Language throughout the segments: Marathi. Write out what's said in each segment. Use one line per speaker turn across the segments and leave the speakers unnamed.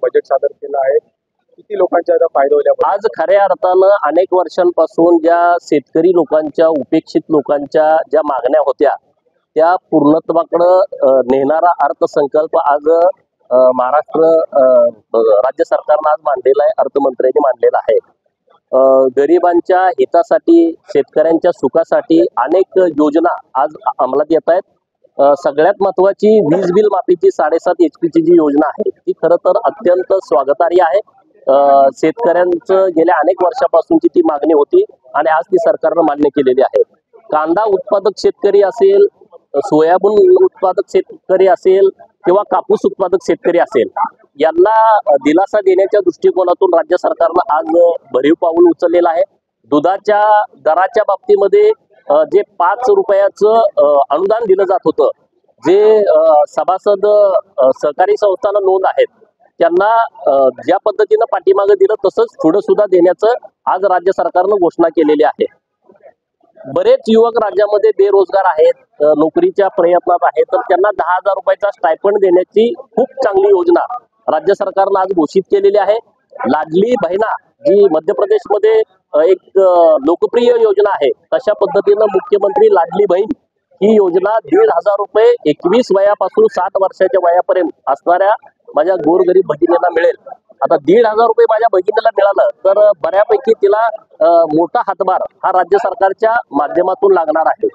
बजेट सादर केलं आहे. किती लोकांचा याचा फायदा होईल?
आज खऱ्या अर्थानं अनेक वर्षांपासून ज्या शेतकरी लोकांच्या, उपेक्षित लोकांच्या ज्या मागण्या होत्या त्या पूर्णत्वाकडे नेणारा अर्थसंकल्प आज महाराष्ट्र राज्य सरकारनं आज मांडलेला आहे, अर्थमंत्र्यांनी मांडलेला आहे. गरिबांच्या हितासाठी, शेतकऱ्यांच्या सुखासाठी अनेक योजना आज अंमलात येत आहेत. सगळ्यात महत्वाची वीज बिल माफीची 7.5 HP ची जी योजना आहे ती खरं तर अत्यंत स्वागतार्ह आहे. शेतकऱ्यांचं गेल्या अनेक वर्षापासूनची ती मागणी होती आणि आज ती सरकारनं मान्य केलेली आहे. कांदा उत्पादक शेतकरी असेल, सोयाबीन उत्पादक शेतकरी असेल किंवा कापूस उत्पादक शेतकरी असेल, यांना दिलासा देण्याच्या दृष्टिकोनातून राज्य सरकारनं आज भरीव पाऊल उचललेलं आहे. दुधाच्या दराच्या बाबतीमध्ये जे 5 रुपयाचं अनुदान दिलं जात होतं, जे सभासद सहकारी संस्थांना नोंद आहेत त्यांना ज्या पद्धतीनं पाठीमागे दिलं तसंच पुढे सुद्धा देण्याचं आज राज्य सरकारनं घोषणा केलेली आहे. बरेच युवक राज्यामध्ये बेरोजगार आहेत, नोकरीच्या प्रयत्नात आहेत, तर त्यांना 10,000 रुपयाचा स्टायफंड देण्याची खूप चांगली योजना राज्य सरकारनं आज घोषित केलेली आहे. लाडली बहिणा जी मध्य प्रदेशमध्ये एक लोकप्रिय योजना आहे, तशा पद्धतीनं मुख्यमंत्री लाडली बहीण ही योजना 1,500 रुपये 21 वयापासून 60 वर्षाच्या वयापर्यंत असणाऱ्या माझ्या गोरगरीब भगिनीला मिळेल. आता 1,500 रुपये माझ्या भगिनीला मिळालं तर बऱ्यापैकी तिला मोठा हातभार हा राज्य सरकारच्या माध्यमातून लागणार आहे.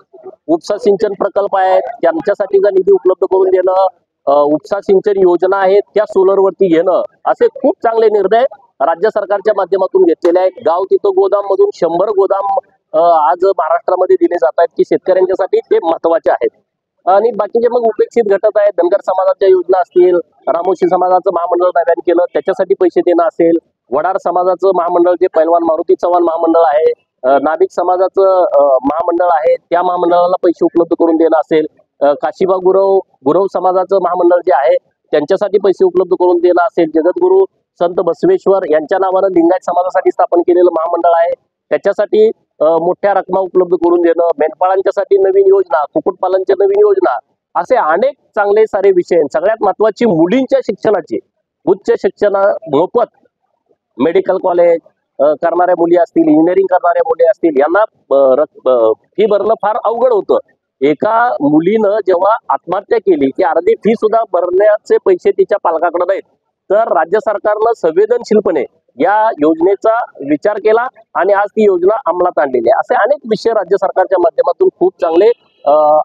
उपसा सिंचन प्रकल्प आहेत त्यांच्यासाठीचा निधी उपलब्ध करून देणं, उपसा सिंचन योजना आहेत त्या सोलरवरती घेणं, असे खूप चांगले निर्णय राज्य सरकारच्या माध्यमातून घेतलेले आहेत. गाव तिथं गोदाम मधून 100 गोदाम आज महाराष्ट्रामध्ये दिले जात आहेत की शेतकऱ्यांच्यासाठी ते महत्वाचे आहेत. आणि बाकीचे मग उपेक्षित घटक आहेत, धनगर समाजाच्या योजना असतील, रामोशी समाजाचं महामंडळ नव्यानं केलं त्याच्यासाठी पैसे देणं असेल, वडार समाजाचं महामंडळ जे पैलवान मारुती चव्हाण महामंडळ आहे, नाभिक समाजाचं महामंडळ आहे त्या महामंडळाला पैसे उपलब्ध करून देणं असेल, काशीबा गुरव समाजाचं महामंडळ जे आहे त्यांच्यासाठी पैसे उपलब्ध करून देणं असेल, जगद्गुरु संत बसवेश्वर यांच्या नावानं लिंगायत समाजासाठी स्थापन केलेलं महामंडळ आहे त्याच्यासाठी मोठ्या रकमा उपलब्ध करून देणं, मेंढपाळांच्यासाठी नवीन योजना, कुक्कुटपालनच्या नवीन योजना, असे अनेक चांगले सारे विषय. सगळ्यात महत्वाची मुलींच्या शिक्षणाची, उच्च शिक्षण मोफत, मेडिकल कॉलेज करणाऱ्या मुली असतील, इंजिनिअरिंग करणाऱ्या मुली असतील, यांना फी भरणं फार अवघड होतं. एका मुलीनं जेव्हा आत्महत्या केली की अर्धी फी सुद्धा भरण्याचे पैसे तिच्या पालकाकडे नाहीत, तर राज्य सरकारनं संवेदनशीलपणे या योजनेचा विचार केला आणि आज ती योजना अंमलात आणलेली आहे. असे अनेक विषय राज्य सरकारच्या माध्यमातून खूप चांगले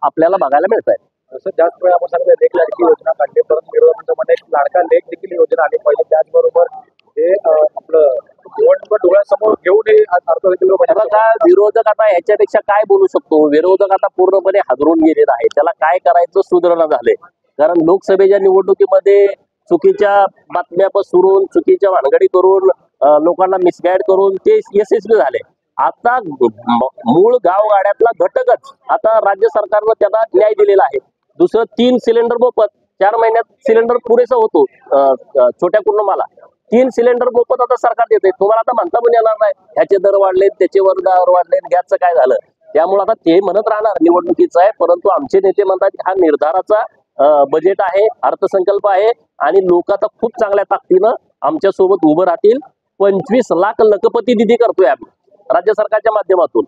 आपल्याला बघायला मिळत आहेत.
जसं जास्त वेळा आपण सांगतो लेख लाडकी योजना काढली, परंतु विरोधाच्या मध्ये लाडका लेख देखील योजना आली पाहिजे. त्याचबरोबर हे आपलं निवडणूक डोळ्यासमोर घेऊन विरोधक आता याच्यापेक्षा काय बोलू शकतो? विरोधक आता पूर्णपणे हादरून गेलेला आहे, त्याला काय करायचं सुधारणा झाले. कारण लोकसभेच्या निवडणुकीमध्ये चुकीच्या बातम्या पसरून, चुकीच्या भानगडी करून, लोकांना मिसगाईड करून ते यशस्वी झाले. आता मूळ गावगाड्यातला घटकच आता राज्य सरकारनं त्यांना न्याय दिलेला आहे. दुसरं 3 सिलेंडर मोफत, 4 महिन्यात सिलेंडर पुरेसा होतो छोट्या कुटुंबाला. 3 सिलेंडर मोफत आता सरकार देते. तुम्हाला आता म्हणता पण येणार नाही ह्याचे दर वाढलेत, त्याचे दर वाढलेत, गॅसचं काय झालं. त्यामुळे आता ते म्हणत राहणार निवडणुकीचं आहे, परंतु आमचे नेते म्हणतात हा निर्धाराचा बजेट आहे, अर्थसंकल्प आहे आणि लोक आता खूप चांगल्या ताकदीनं आमच्या सोबत उभं राहतील. 25 लाख लखपती निधी करतोय आम्ही राज्य सरकारच्या माध्यमातून.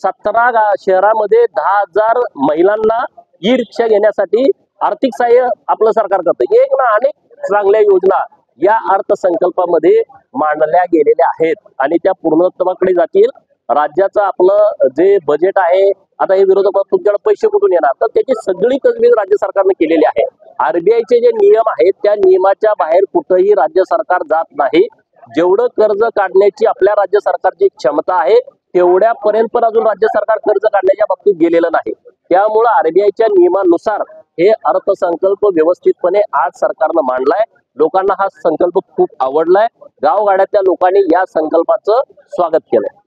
17 शहरामध्ये 10,000 महिलांना ई रिक्षा घेण्यासाठी आर्थिक सहाय्य आपलं सरकार करतं. एक ना अनेक चांगल्या योजना या अर्थसंकल्पामध्ये मांडल्या गेलेल्या आहेत आणि त्या पूर्णत्वाकडे जातील. राज्याचं आपलं जे बजेट आहे, आता हे विरोधक तुमच्याकडे पैसे कुठून येणार, तर त्याची सगळी तजवीज राज्य सरकारने केलेली आहे. आरबीआयचे जे नियम आहेत त्या नियमाच्या बाहेर कुठेही राज्य सरकार जात नाही. जेवढं कर्ज काढण्याची आपल्या राज्य सरकारची क्षमता आहे तेवढ्यापर्यंत पण अजून राज्य सरकार कर्ज काढण्याच्या बाबतीत गेलेलं नाही. त्यामुळे आरबीआयच्या नियमानुसार हे अर्थसंकल्प व्यवस्थितपणे आज सरकारनं मांडलाय. लोकांना हा संकल्प खूप आवडलाय. गावगाड्यातल्या लोकांनी या संकल्पाचं स्वागत केलंय.